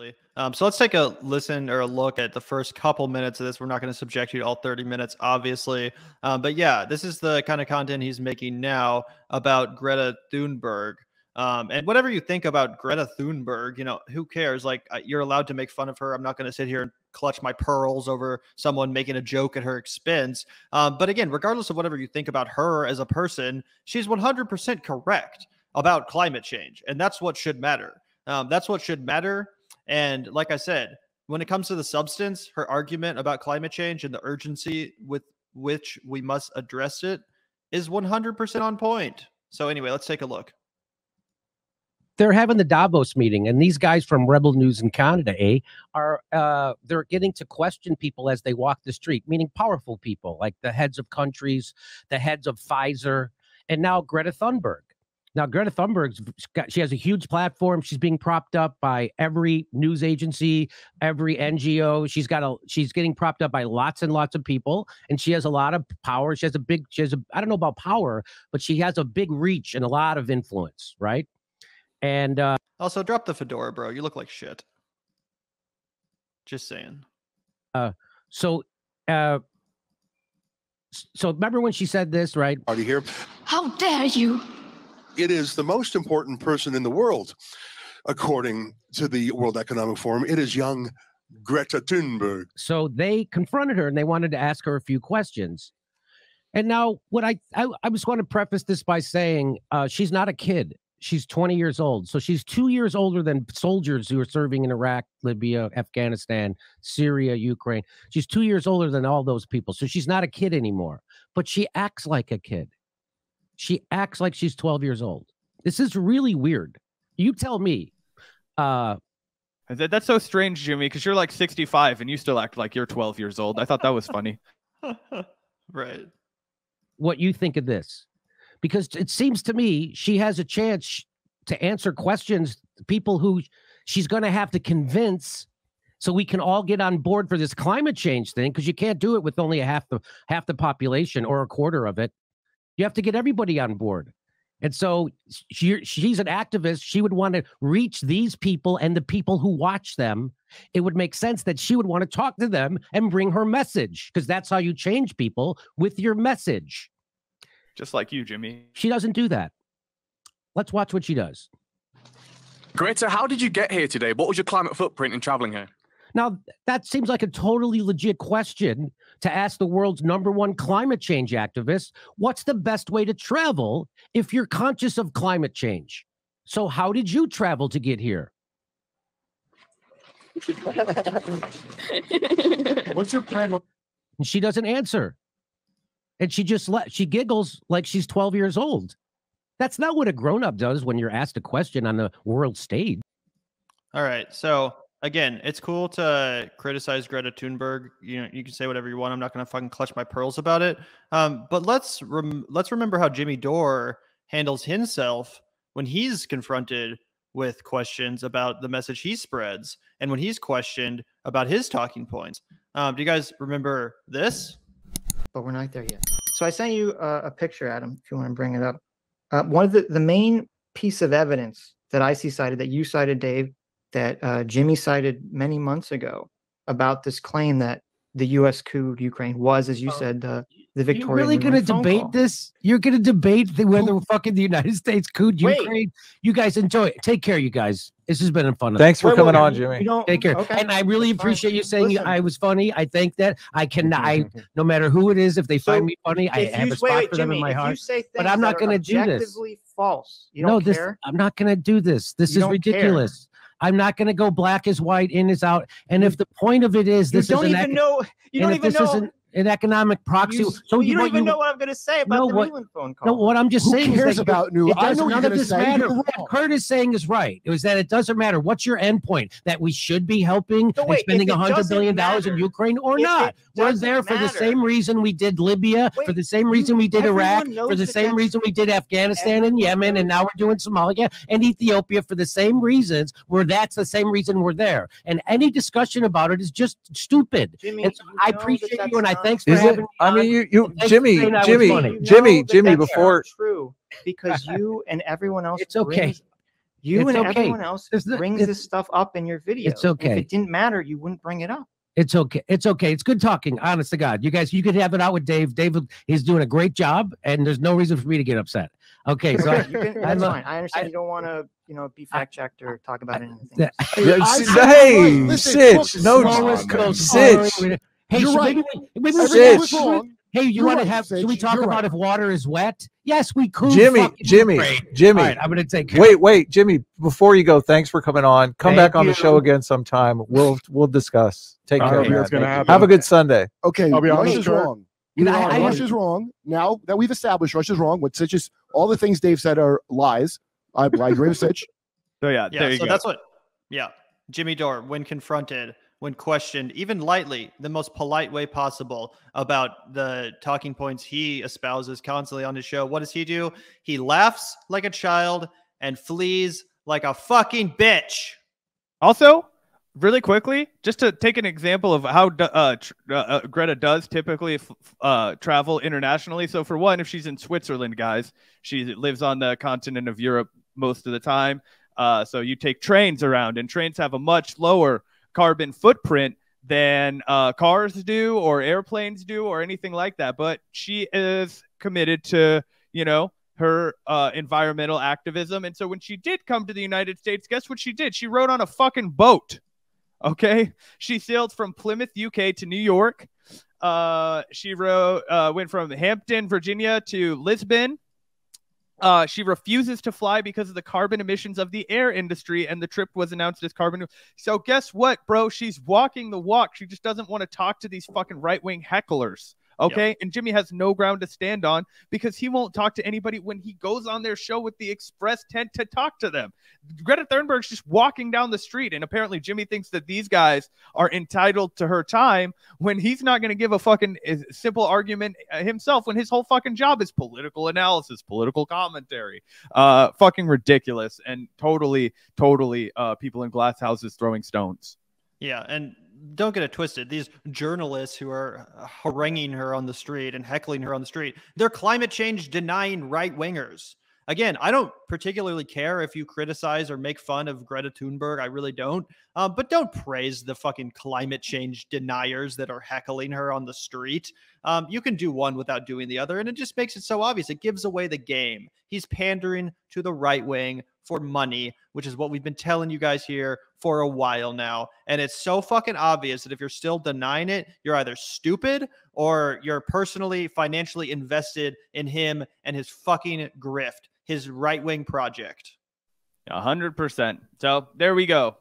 Absolutely. So let's take a listen or a look at the first couple minutes of this. We're not going to subject you to all 30 minutes, obviously. But yeah, this is the kind of content he's making now about Greta Thunberg. And whatever you think about Greta Thunberg, you know, who cares? Like, you're allowed to make fun of her. I'm not going to sit here and clutch my pearls over someone making a joke at her expense. But again, regardless of whatever you think about her as a person, she's 100% correct about climate change. And that's what should matter. That's what should matter. And like I said, when it comes to the substance, her argument about climate change and the urgency with which we must address it is 100% on point. So anyway, let's take a look. They're having the Davos meeting, and these guys from Rebel News in Canada, are they're getting to question people as they walk the street, meaning powerful people like the heads of countries, the heads of Pfizer, and now Greta Thunberg. Now, Greta Thunberg's she has a huge platform. She's being propped up by every news agency, every NGO. She's getting propped up by lots and lots of people, and she has a lot of power. She has I don't know about power, but she has a big reach and a lot of influence, right? And also, drop the fedora, bro. You look like shit. Just saying. So remember when she said this, right? Are you here? How dare you? It is the most important person in the world, according to the World Economic Forum. It is young Greta Thunberg. So they confronted her and they wanted to ask her a few questions. And now, what I just want to preface this by saying, she's not a kid. She's 20 years old. So she's 2 years older than soldiers who are serving in Iraq, Libya, Afghanistan, Syria, Ukraine. She's 2 years older than all those people. So she's not a kid anymore. But she acts like a kid. She acts like she's 12 years old. This is really weird. You tell me. That's so strange, Jimmy, because you're like 65 and you still act like you're 12 years old. I thought that was funny. Right. What you think of this? Because it seems to me she has a chance to answer questions, people who she's going to have to convince so we can all get on board for this climate change thing, because you can't do it with only half the population or a quarter of it. You have to get everybody on board. And so she's an activist. She would want to reach these people and the people who watch them. It would make sense that she would want to talk to them and bring her message, because that's how you change people, with your message. Just like you, Jimmy. She doesn't do that. Let's watch what she does. Greta, how did you get here today? What was your climate footprint in traveling here? Now, that seems like a totally legit question to ask the world's #1 climate change activist. What's the best way to travel if you're conscious of climate change? So how did you travel to get here? What's your plan? And she doesn't answer. And she giggles like she's 12 years old. That's not what a grown-up does when you're asked a question on the world stage. All right. So again, it's cool to criticize Greta Thunberg. You know, you can say whatever you want. I'm not going to fucking clutch my pearls about it. But let's remember how Jimmy Dore handles himself when he's confronted with questions about the message he spreads and when he's questioned about his talking points. Do you guys remember this? But we're not there yet. So I sent you a picture, Adam, if you want to bring it up. One of the main piece of evidence that I see cited, that you cited, Dave, that Jimmy cited many months ago about this claim that the U.S. coup Ukraine was, as you said, the Victoria. You're really going to debate this? You're going to debate whether fucking the United States couped Ukraine? You guys enjoy it. Take care, you guys. This has been fun. Thanks for coming on, Jimmy. Take care. Okay. And I really appreciate you saying I was funny. I think that I cannot, no matter who it is, if they find me funny, I have a spot for them in my heart. But I'm not going to do this. False. You don't care? I'm not going to do this. This is ridiculous. I'm not going to go black is white, in is out. And if the point of it is this is an economic proxy, so you don't even know what I'm going to say about the Newland phone call. No, what I'm just saying is about Newland. I know none of this matters. What Kurt is saying is right. It was that it doesn't matter. What's your end point? That we should be helping and spending $100 billion in Ukraine or not? We're there for the same reason we did Libya, for the same reason we did Iraq, for the same reason we did Afghanistan and Yemen, and now we're doing Somalia and Ethiopia for the same reasons. That's the same reason we're there. And any discussion about it is just stupid. Jimmy, I appreciate you, and I thanks for having me. I mean, Jimmy, before true, because you and everyone else. It's okay. You It's and okay. everyone else brings this stuff up in your video. It's okay. If it didn't matter, you wouldn't bring it up. It's okay. It's okay. It's good talking. Honest to God, you guys, you could have it out with Dave. Dave is doing a great job, and there's no reason for me to get upset. Okay, so That's fine. I understand you don't want to, be fact checked or talk about anything. Hey, Sitch, no, Sitch. Hey, you're right. Hey, you want to have? Should we talk about if water is wet? Yes, we could. Jimmy. All right, I'm gonna take. Wait, Jimmy. Before you go, thanks for coming on. Come back on the show again sometime. We'll discuss. Take care, man. Have a good Sunday. Okay, I'll be Rush honest, is wrong. Rush is wrong. Now that we've established Rush is wrong, what Sitch is, all the things Dave said are lies. I agree with Sitch. So yeah, there you go. That's what. Yeah, Jimmy Dore, when confronted, when questioned, even lightly, the most polite way possible about the talking points he espouses constantly on his show, what does he do? He laughs like a child and flees like a fucking bitch. Also, really quickly, just to take an example of how Greta does typically travel internationally. So for one, if she's in Switzerland, guys, she lives on the continent of Europe most of the time. So you take trains around, and trains have a much lower carbon footprint than cars do or airplanes do or anything like that. But she is committed to, her environmental activism. And so when she did come to the United States, guess what she did? She rode on a fucking boat. Okay. She sailed from Plymouth, UK to New York. She went from Hampton, Virginia to Lisbon. She refuses to fly because of the carbon emissions of the air industry, and the trip was announced as carbon. So guess what, bro? She's walking the walk. She just doesn't want to talk to these fucking right-wing hecklers. Okay. Yep. And Jimmy has no ground to stand on because he won't talk to anybody when he goes on their show with the express intent to talk to them. Greta Thunberg's just walking down the street, and apparently Jimmy thinks that these guys are entitled to her time when he's not going to give a fucking simple argument himself, when his whole fucking job is political analysis, political commentary. Fucking ridiculous, and totally people in glass houses throwing stones. Yeah, and don't get it twisted. These journalists who are haranguing her on the street and heckling her on the street, they're climate change denying right-wingers. Again, I don't particularly care if you criticize or make fun of Greta Thunberg. I really don't. But don't praise the fucking climate change deniers that are heckling her on the street. You can do one without doing the other, and it just makes it so obvious. It gives away the game. He's pandering to the right wing for money, which is what we've been telling you guys here for a while now. And it's so fucking obvious that if you're still denying it, you're either stupid or you're personally, financially invested in him and his fucking grift, his right-wing project. 100%. So there we go.